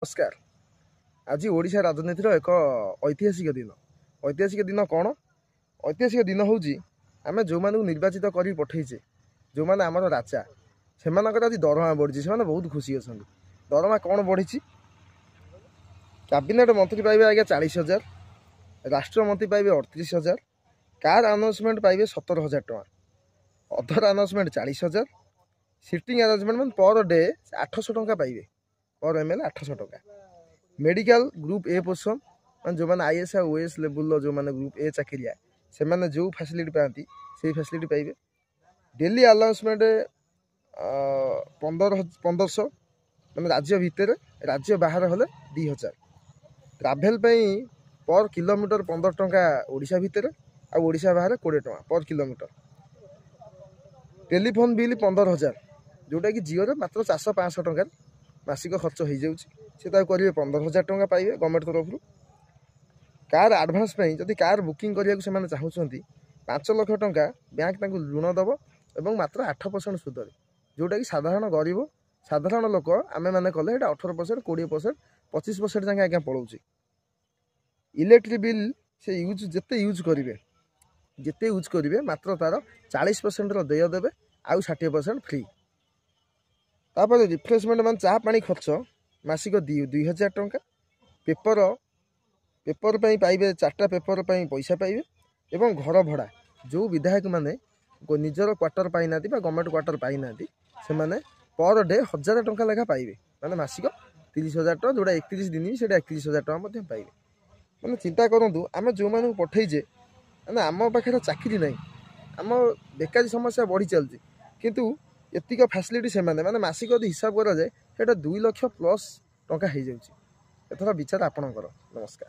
नमस्कार। आज ओडिशा राजनीतिर एक ऐतिहासिक दिन कौन ऐतिहासिक दिन हूँ आम जो निर्वाचित कर पठेचे जो मैंने आमर राजा से आज दरमा बढ़ी से बहुत खुशी अच्छा दरमा कौन बढ़ी कैबिनेट मंत्री पाइबे आज्ञा 40,000 राष्ट्रमंत्री पाइबे 38,000 कार आनाउंसमेंट पाइबे 17,000 टका other announcement 40,000 sitting arrangement per day 800 टका पाइबे पर एमएलए 800 टका मेडिकल ग्रुप ए पोजिशन मान जो मैंने आईएएस और ओएस लेवल जो मैंने ग्रुप ए चाकरिया से मैंने जो फैसिलिटी पाती से फैसिलिटी पाइबे डेली अलाउंसमेंट 1500 मैंने राज्य भितर राज्य बाहर हेले 2000 ट्राभेल पर किलोमीटर 15 टका ओडिशा भितर आ ओडिशा बाहर 20 टका पर किलोमीटर टेलीफोन बिल 15,000 जोटा कि जिओ रे मात्र 400-500 टका मासिक खर्च हो जाए करेंगे 15,000 टका पाइबे गवर्नमेंट तरफ कार आडभांस जदि कार बुकिंग करने को चाहते 5 लाख टका बैंक ऋण दब और मात्र 8% सुधर जोटा कि साधारण गरीब साधारण लोक आम मैंने कले 18%, 20%, 25% जाए आज्ञा पलाऊे इलेक्ट्रिक बिल से यूज जिते यूज करेंगे मात्र तार 40% देय देवे आउ 60% फ्री तापर रिफ्रेशमेंट मान चाह पानी खर्च मासिक 2,000 टका पेपर पाइबे 4टा पेपर पैसा पाइबे एवं घर भड़ा जो विधायक माने निजर क्वार्टर पाई ना गवर्नमेंट क्वार्टर पाई ना से पर डे 1,000 टका लेखा पाइबे माने मासिक 30,000 टका जोड़ा 31 दिन से 31,000 टका पाइबे मैंने चिंता करूँ आम जो मैं पठेजे मैंने आम पाखे चाकरी ना आम बेकारी समस्या बढ़ी चलती किंतु एतिक फैसिलिटी से माने मासिक हिसाब करा जाए 2 लाख प्लस टका हो जाए एथर विचार आपणकर। नमस्कार।